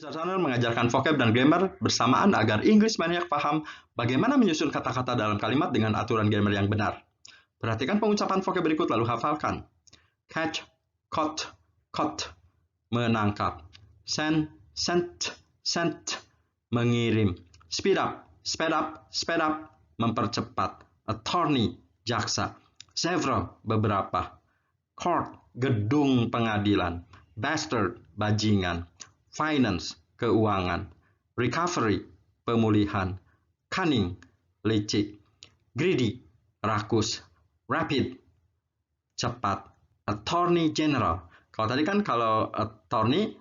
Channel mengajarkan vocab dan grammar bersamaan agar English Maniac paham bagaimana menyusun kata-kata dalam kalimat dengan aturan grammar yang benar. Perhatikan pengucapan vocab berikut lalu hafalkan. Catch, caught, caught, menangkap. Send, sent, sent, mengirim. Speed up, sped up, sped up, mempercepat. Attorney, jaksa. Several, beberapa. Court, gedung pengadilan. Bastard, bajingan. Finance, keuangan. Recovery, pemulihan. Cunning, licik. Greedy, rakus. Rapid, cepat. Attorney General. Kalau tadi kan kalau attorney,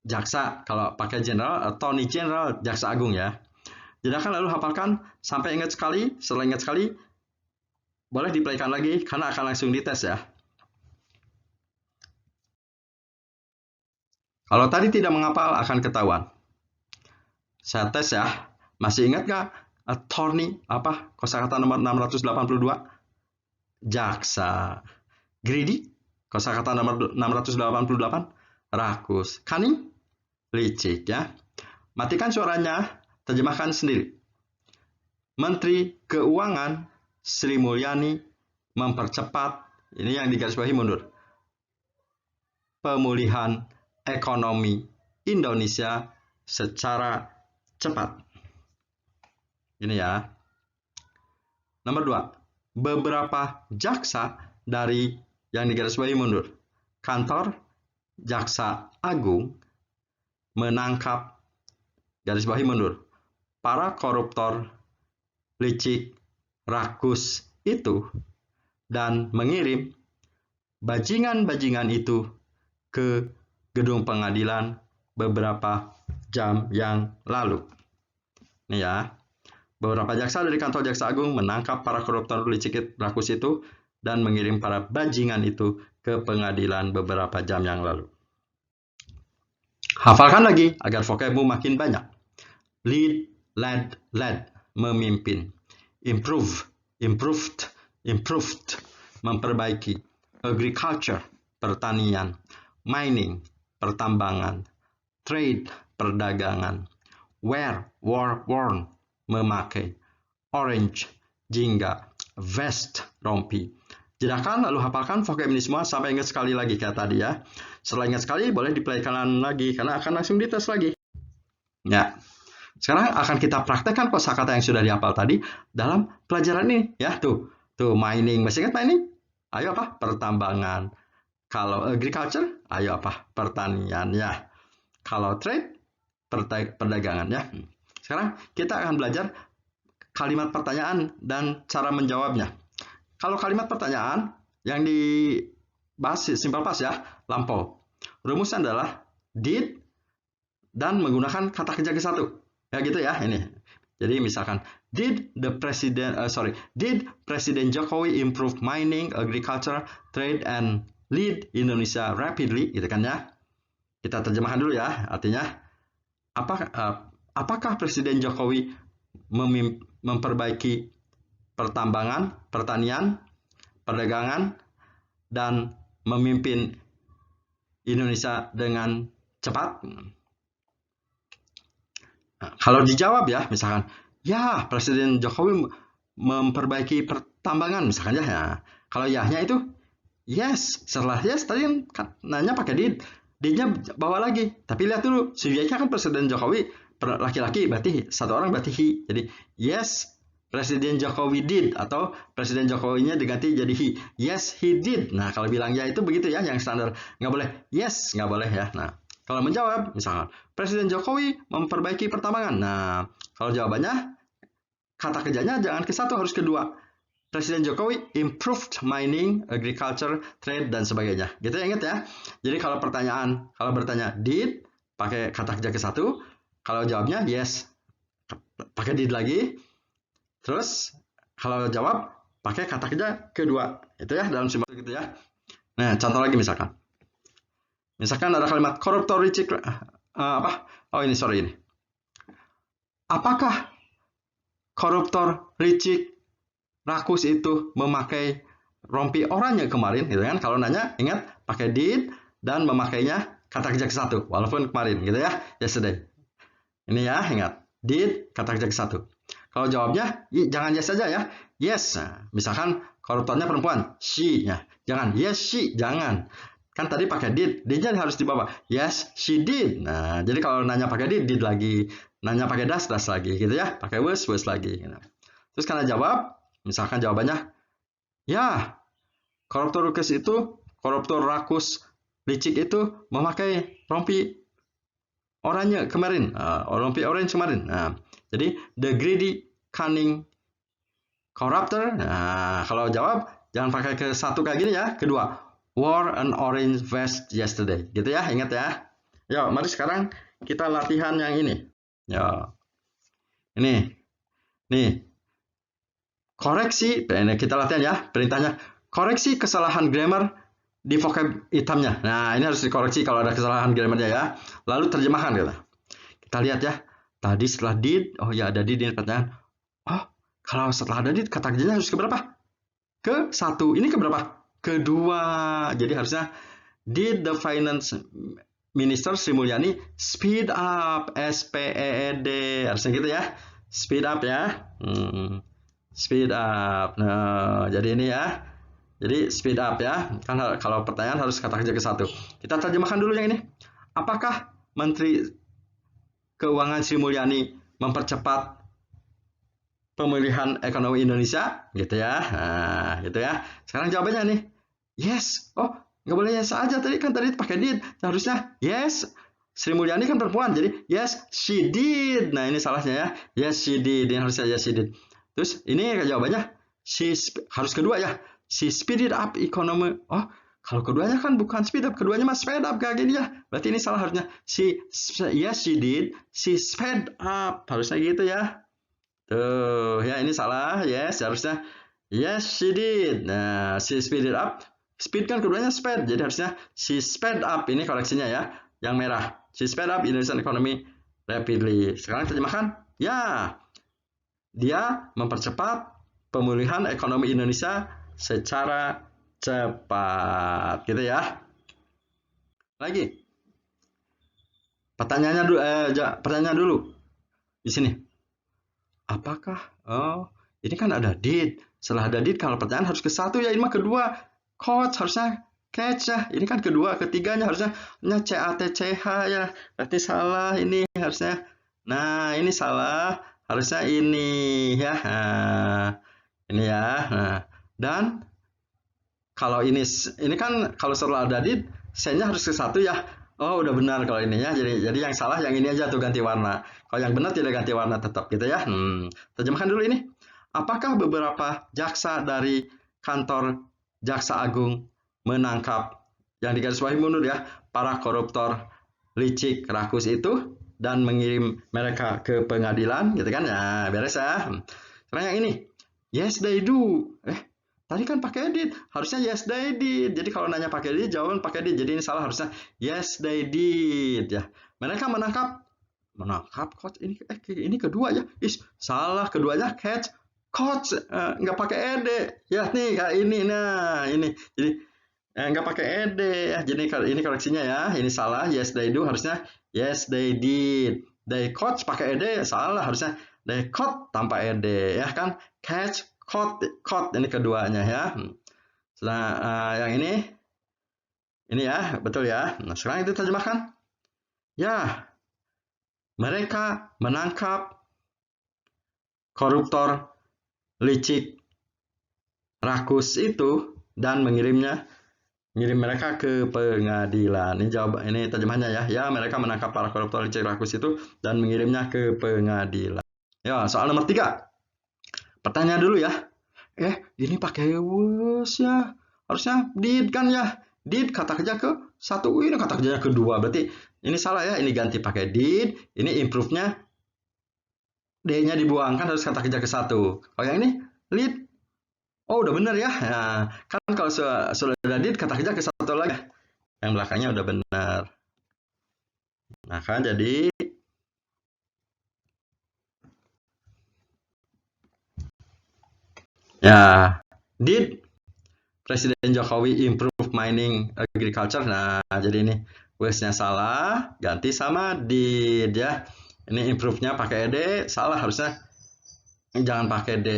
jaksa. Kalau pakai general, attorney general, jaksa agung ya. Jelaskan lalu hafalkan sampai ingat sekali. Setelah ingat sekali, boleh diplaykan lagi karena akan langsung dites ya. Kalau tadi tidak menghafal akan ketahuan. Saya tes ya. Masih ingat nggak attorney apa? Kosakata nomor 682? Jaksa. Greedy? Kosakata nomor 688? Rakus. Cunning? Licik ya. Matikan suaranya, terjemahkan sendiri. Menteri Keuangan Sri Mulyani mempercepat, ini yang digarisbawahi mundur, pemulihan ekonomi Indonesia secara cepat. Ini ya. Nomor 2. Beberapa jaksa dari yang digarisbawahi mundur. Kantor Jaksa Agung menangkap, garisbawahi mundur, para koruptor licik rakus itu dan mengirim bajingan-bajingan itu ke gedung pengadilan beberapa jam yang lalu. Nih ya, beberapa jaksa dari kantor Jaksa Agung menangkap para koruptor licik rakus itu dan mengirim para bajingan itu ke pengadilan beberapa jam yang lalu. Hafalkan lagi agar vocabmu makin banyak. Lead, led, led, memimpin. Improve, improved, improved, memperbaiki. Agriculture, pertanian. Mining, pertambangan. Trade, perdagangan. Wear, wore, worn, memakai. Orange, jingga. Vest, rompi. Jelaskan lalu hafalkan vocab ini semua sampai ingat sekali lagi kayak tadi ya. Setelah ingat sekali boleh diplaykan lagi karena akan langsung dites lagi. Ya. Sekarang akan kita praktekkan kosakata yang sudah dihafal tadi dalam pelajaran ini ya. Tuh mining, masih ingat mining? Ayo apa? Pertambangan. Kalau agriculture, ayo apa? Pertanian ya. Kalau trade, perdagangan ya. Sekarang kita akan belajar kalimat pertanyaan dan cara menjawabnya. Kalau kalimat pertanyaan yang dibahas simple past ya, lampau. Rumusnya adalah did dan menggunakan kata kerja ke satu. Ya gitu ya ini. Jadi misalkan did Presiden Jokowi improve mining, agriculture, trade and lead Indonesia rapidly gitu kan ya. Kita terjemahkan dulu ya. Artinya apakah Presiden Jokowi memperbaiki pertambangan, pertanian, perdagangan dan memimpin Indonesia dengan cepat? Nah, kalau dijawab ya, misalkan, ya Presiden Jokowi memperbaiki pertambangan, misalkan ya. Kalau yahnya itu, yes. Setelah yes, tadi kan nanya pakai did. Did-nya bawa lagi. Tapi lihat dulu, subjeknya kan Presiden Jokowi, laki-laki, berarti satu orang berarti he. Jadi, yes, Presiden Jokowi did. Atau Presiden Jokowinya diganti jadi he. Yes, he did. Nah, kalau bilang ya itu begitu ya, yang standar. Nggak boleh yes, nggak boleh ya. Nah, kalau menjawab, misalkan, Presiden Jokowi memperbaiki pertambangan. Nah, kalau jawabannya, kata kerjanya jangan ke satu, harus kedua. Presiden Jokowi improved mining, agriculture, trade, dan sebagainya. Gitu ya, ingat ya. Jadi kalau bertanya did, pakai kata kerja ke satu. Kalau jawabnya yes, pakai did lagi. Terus, kalau jawab, pakai kata kerja kedua. Itu ya, dalam simbol gitu ya. Nah, contoh lagi misalkan. Misalkan ada kalimat koruptor licik ini. Apakah koruptor licik rakus itu memakai rompi oranye kemarin gitu kan? Kalau nanya ingat pakai did dan memakainya kata kerja ke-1, walaupun kemarin gitu ya, yesterday. Ini ya, ingat. Did, kata kerja ke-1. Kalau jawabnya, jangan yes saja ya. Yes. Nah, misalkan koruptornya perempuan, she. Ya. Jangan, yes, she. Jangan. Kan tadi pakai did. Did-nya harus di bawah. Yes, she did. Nah, jadi kalau nanya pakai did lagi. Nanya pakai das lagi. Gitu ya. Pakai was lagi. Gitu. Terus karena jawab, misalkan jawabannya, ya, koruptor rakus licik itu memakai rompi oranye kemarin, rompi orange kemarin. Nah, jadi the greedy, cunning corruptor. Nah, kalau jawab jangan pakai ke-1 kayak gini ya. Kedua, wore an orange vest yesterday. Gitu ya, ingat ya. Yuk, mari sekarang kita latihan yang ini. Ya, ini, nih. Koreksi, ini kita latihan ya, perintahnya. Koreksi kesalahan grammar di vocab hitamnya. Nah, ini harus dikoreksi kalau ada kesalahan grammarnya ya. Lalu terjemahkan gitu. Kita lihat ya. Tadi setelah did, oh ya ada did ini pertanyaan. Oh, kalau setelah ada did kata kerjanya harus ke berapa? Ke-1. Ini ke berapa? Kedua. Jadi harusnya did the finance minister Sri Mulyani speed up, SPEED. Harusnya gitu ya. Speed up ya. Speed up. Nah, jadi ini ya. Jadi speed up ya. Kan kalau pertanyaan harus kata kerja ke-1. Kita terjemahkan dulu yang ini. Apakah Menteri Keuangan Sri Mulyani mempercepat pemulihan ekonomi Indonesia? Gitu ya. Nah, gitu ya. Sekarang jawabannya nih. Yes. Oh, nggak boleh yes aja. Tadi pakai did. Harusnya yes. Sri Mulyani kan perempuan. Jadi yes, she did. Nah, ini salahnya ya. Yes, she did. Ini harusnya yes, she did. Terus ini jawabannya harus kedua ya. She speeded up economy. Oh, kalau keduanya kan bukan speed up, keduanya mah speed up kayak gini ya. Berarti ini salah harusnya. Yes, she did. She sped up. Harusnya gitu ya. Tuh, ya ini salah. Yes, harusnya yes, she did. Nah, she speeded up. Speed kan keduanya sped. Jadi harusnya she sped up. Ini koreksinya ya. Yang merah. She sped up Indonesian economy rapidly. Sekarang terjemahkan. Ya. Dia mempercepat pemulihan ekonomi Indonesia secara cepat, gitu ya. Lagi, pertanyaan dulu di sini. Apakah? Oh, ini kan ada did. Setelah ada did, kalau pertanyaan harus ke-1 ya. Ini mah kedua. Coach harusnya catch ya. Ini kan kedua, ketiganya harusnya CATCH ya. Berarti salah ini harusnya. Nah, ini salah. Harusnya ini ya. Nah, ini ya. Nah, dan kalau ini kan kalau setelah ada did, C-nya harus ke-1 ya. Oh, udah benar kalau ini ya. Jadi yang salah yang ini aja tuh ganti warna. Kalau yang benar tidak ganti warna tetap gitu ya. Terjemahkan dulu ini. Apakah beberapa jaksa dari kantor Jaksa Agung menangkap yang digarisbawahi mundur ya para koruptor licik rakus itu dan mengirim mereka ke pengadilan gitu kan ya, beres ya. Sekarang yang ini, yes they do. Tadi kan pakai did, harusnya yes they did. Jadi kalau nanya pakai did, jawaban pakai did. Jadi ini salah, harusnya yes they did ya. Mereka menangkap coach ini kedua ya. Salah, keduanya catch coach, nggak pakai ed ya nih kayak ini. Nah ini jadi nggak pakai ed ya. Jadi ini koreksinya ya. Ini salah, yes they do harusnya yes they did. They coach pakai ed salah, harusnya they caught tanpa ed ya kan. Catch, caught ini keduanya ya. Nah yang ini ya betul ya. Nah sekarang itu terjemahkan ya. Mereka menangkap koruptor licik rakus itu dan mengirim mereka ke pengadilan. Ini terjemahannya ya. Ya, mereka menangkap para koruptor licik rakus itu dan mengirimnya ke pengadilan. Ya, soal nomor 3. Pertanyaan dulu ya. Ini pakai was ya. Harusnya did kan ya. Did kata kerja ke-1, ini kata kerjanya kedua. Berarti ini salah ya. Ini ganti pakai did. Ini improve-nya D-nya dibuang, kan harus kata kerja ke-1. Kalau yang ini lead. Oh, udah benar ya. Nah, kan kalau sudah did kata kerja ke-1 lagi. Yang belakangnya udah benar. Nah, kan jadi ya, did Presiden Jokowi improve mining agriculture. Nah, jadi ini Was-nya salah, ganti sama did ya. Ini improve-nya pakai ed, salah harusnya jangan pakai d.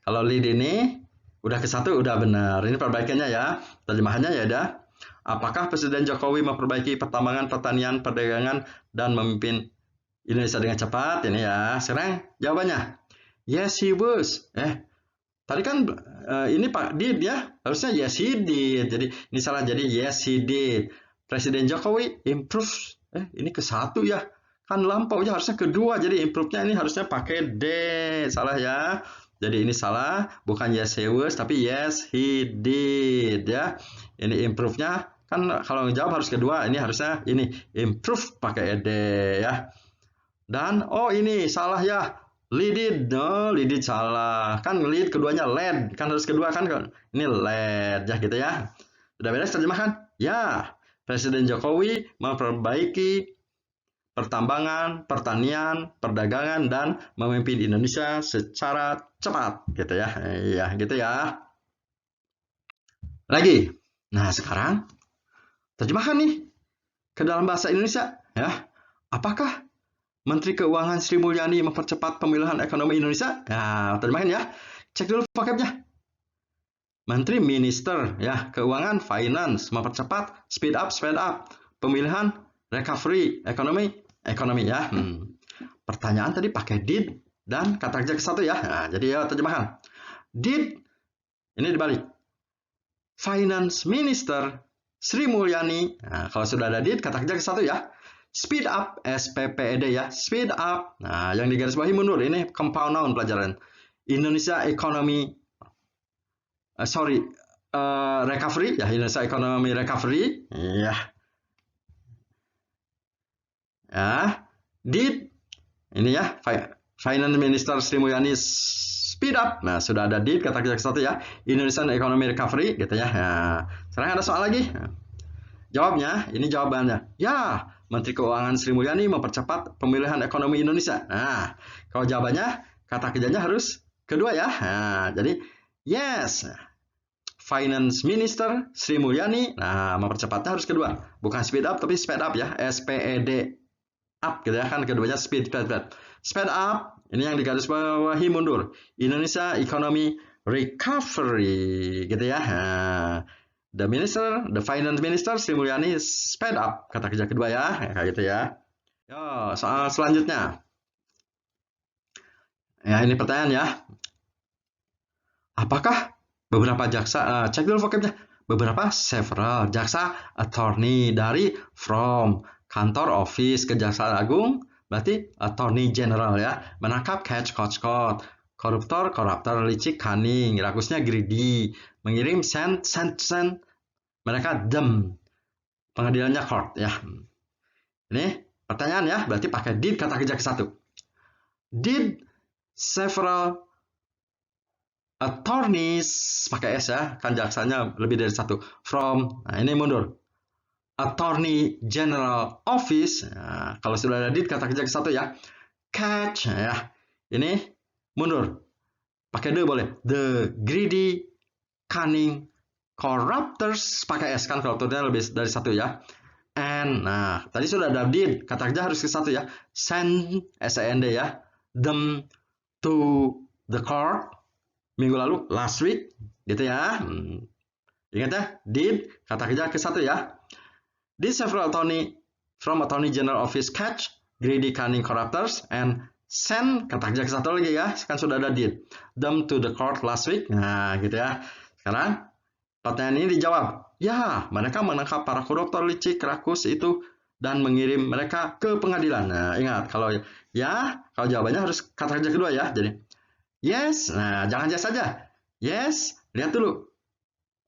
Kalau lead ini udah ke satu udah benar. Ini perbaikannya ya. Terjemahannya ya udah. Apakah Presiden Jokowi memperbaiki pertambangan, pertanian, perdagangan, dan memimpin Indonesia dengan cepat? Ini ya. Sekarang jawabannya. Yes, he was. Tadi kan ini Pak did ya. Harusnya yes, he did. Jadi ini salah. Jadi yes, he did. Presiden Jokowi improves. Ini ke satu ya. Kan lampau ya, harusnya kedua. Jadi improve-nya ini harusnya pakai D. Salah ya. Jadi ini salah, bukan yes he was, tapi yes he did ya. Ini improve-nya kan kalau jawab harus kedua, ini harusnya ini improve pakai ed ya. Dan ini salah ya. Lead salah. Kan lead keduanya led, kan harus kedua kan. Ini led ya gitu ya. Udah beres terjemahkan? Ya. Presiden Jokowi memperbaiki pertambangan, pertanian, perdagangan, dan memimpin Indonesia secara cepat, gitu ya. Iya, gitu ya. Lagi. Nah, sekarang terjemahkan nih ke dalam bahasa Indonesia, ya. Apakah Menteri Keuangan Sri Mulyani mempercepat pemulihan ekonomi Indonesia? Nah, terjemahkan ya. Cek dulu vocabnya. Menteri Minister, ya, Keuangan, Finance, mempercepat, speed up, pemulihan, recovery, ekonomi ya. Pertanyaan tadi pakai did dan kata kerja ke satu ya. Nah, jadi ya terjemahan. Did ini dibalik. Finance Minister Sri Mulyani. Nah, kalau sudah ada did kata kerja ke satu ya. Speed up, SPPED ya. Speed up. Nah, yang digarisbawahi mundur ini compound noun pelajaran. Indonesia Economy recovery ya, Indonesia Economy Recovery ya. Did ini ya, Finance Minister Sri Mulyani speed up. Nah, sudah ada did kata kerja satu ya. Indonesian Economy Recovery gitu ya. Nah, sekarang ada soal lagi. Jawabnya, ini jawabannya. Ya, Menteri Keuangan Sri Mulyani mempercepat pemulihan ekonomi Indonesia. Nah, kalau jawabannya kata kerjanya harus kedua ya. Nah, jadi yes. Finance Minister Sri Mulyani, nah mempercepatnya harus kedua, bukan speed up tapi speed up ya, SPED up gitu ya, kan keduanya speed up. Ini yang digarisbawahi mundur. Indonesia Economy Recovery gitu ya. Nah, the Finance Minister Sri Mulyani speed up kata kerja kedua ya, kayak gitu ya. Yo, soal selanjutnya. Ya, ini pertanyaan ya. Apakah beberapa jaksa, cek dulu vocabnya. Beberapa several, jaksa attorney dari from, kantor office, kejaksaan agung, berarti attorney general ya. Menangkap catch, koruptor, licik, cunning, rakusnya greedy, mengirim send, mereka them, pengadilannya court ya. Ini pertanyaan ya, berarti pakai did kata kerja ke satu. Did several attorneys pakai S ya, kan jaksanya lebih dari satu. From, nah ini mundur. Attorney General Office, nah, kalau sudah ada did kata kerja ke satu ya. Catch ya, ini mundur. Pakai the boleh. The greedy, cunning, corruptors pakai S kan corruptornya lebih dari satu ya. And, nah tadi sudah ada did kata kerja harus ke satu ya. Send, SEND ya. Them to the court. Minggu lalu, last week, gitu ya. Ingat ya, did, kata kerja ke satu ya. Did several attorney from Attorney General Office catch greedy, cunning, corruptors and send, kata kerja ke satu lagi ya, kan sudah ada did. Them to the court last week, nah gitu ya. Sekarang, pertanyaan ini dijawab. Ya, mereka menangkap para koruptor, licik, rakus itu dan mengirim mereka ke pengadilan. Nah, ingat, kalau jawabannya harus kata kerja kedua ya, jadi yes, nah jangan yes saja. Yes, lihat dulu.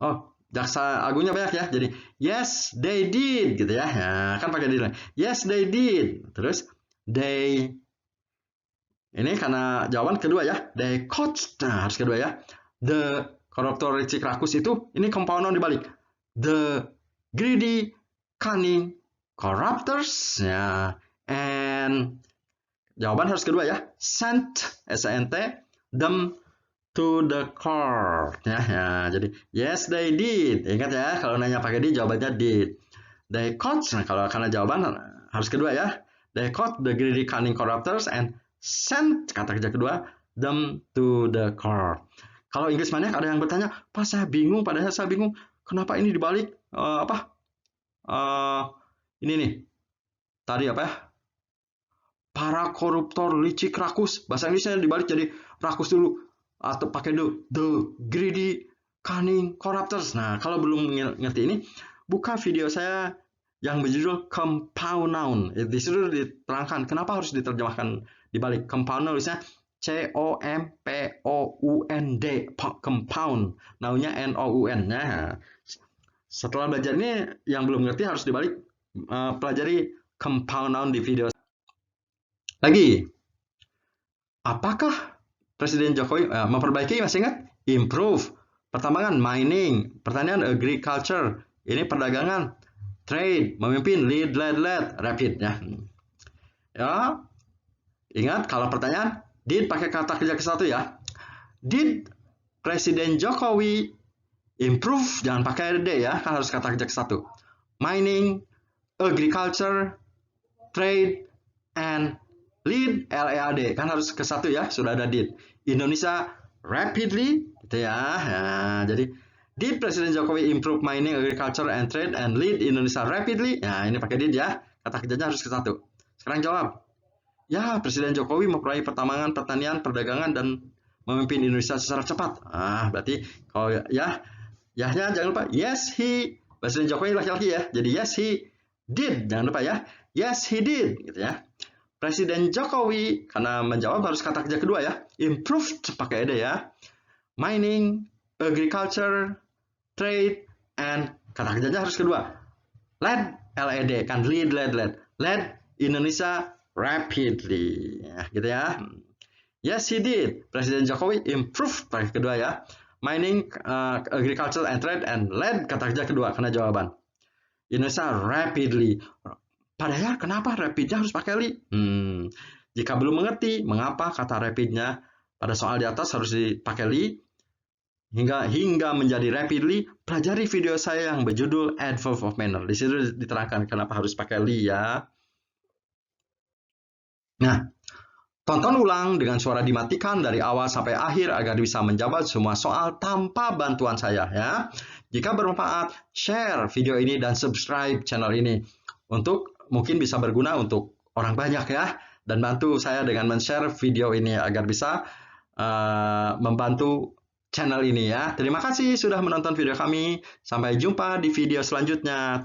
Oh, jaksa agungnya banyak ya. Jadi yes, they did gitu ya. Nah, kan pakai did. Yes, they did. Terus they. Ini karena jawaban kedua ya. They caught. Nah, harus kedua ya. The koruptor, licik, rakus itu ini compound noun dibalik. The greedy, cunning, corruptors. Ya. And jawaban harus kedua ya. Sent, S-E-N-T, them to the court ya, jadi yes they did. Ingat ya, kalau nanya pakai did jawabannya did. They caught, nah kalau karena jawaban harus kedua ya. They caught the greedy cunning corruptors and sent, kata kerja kedua, them to the court. Kalau Inggris Maniac ada yang bertanya, Pak saya bingung, padahal saya bingung kenapa ini dibalik ini nih. Tadi apa ya? Para koruptor licik rakus. Bahasa Inggrisnya dibalik jadi rakus dulu atau pakai the greedy cunning corruptors. Nah, kalau belum ngerti ini, buka video saya yang berjudul compound noun. Di situ diterangkan kenapa harus diterjemahkan dibalik. Compound nulisnya C-O-M-P-O-U-N-D, compound. Nounnya N-O-U-N. Nah, setelah belajar ini yang belum ngerti harus dibalik, pelajari compound noun di video. Lagi, apakah Presiden Jokowi memperbaiki, masih ingat? Improve, pertambangan, mining, pertanian, agriculture, ini perdagangan, trade, memimpin, lead, rapid ya. Ya, ingat kalau pertanyaan, did pakai kata kerja ke satu ya. Did Presiden Jokowi improve, jangan pakai D ya, kan harus kata kerja ke satu. Mining, agriculture, trade, and lead, LEAD, kan harus ke satu ya, sudah ada did. Indonesia rapidly, gitu ya. Nah, jadi did Presiden Jokowi improve mining, agriculture, and trade and lead Indonesia rapidly? Nah, ini pakai did ya. Kata kerjanya harus ke satu. Sekarang jawab. Ya, Presiden Jokowi memperoleh pertambangan, pertanian, perdagangan, dan memimpin Indonesia secara cepat. Ah, berarti kalau ya jangan lupa. Yes, he. Presiden Jokowi laki-laki ya. Jadi yes, he did. Jangan lupa ya. Yes, he did. Gitu ya. Presiden Jokowi, karena menjawab harus kata kerja kedua ya. Improved, pakai ed ya. Mining, agriculture, trade, and kata kerjanya harus kedua. Led, LED, kan lead. Led Indonesia rapidly. Ya, gitu ya. Yes, he did. Presiden Jokowi improved, pakai kedua ya. Mining, agriculture, and trade, and led, kata kerja kedua, karena jawaban. Indonesia rapidly. Padahal kenapa rapidnya harus pakai li? Jika belum mengerti mengapa kata rapidnya pada soal di atas harus dipakai li, hingga menjadi rapidly, pelajari video saya yang berjudul Adverb of Manner. Di situ diterangkan kenapa harus pakai li ya. Nah, tonton ulang dengan suara dimatikan dari awal sampai akhir agar bisa menjawab semua soal tanpa bantuan saya ya. Jika bermanfaat, share video ini dan subscribe channel ini untuk mungkin bisa berguna untuk orang banyak ya, dan bantu saya dengan men-share video ini agar bisa membantu channel ini ya. Terima kasih sudah menonton video kami. Sampai jumpa di video selanjutnya.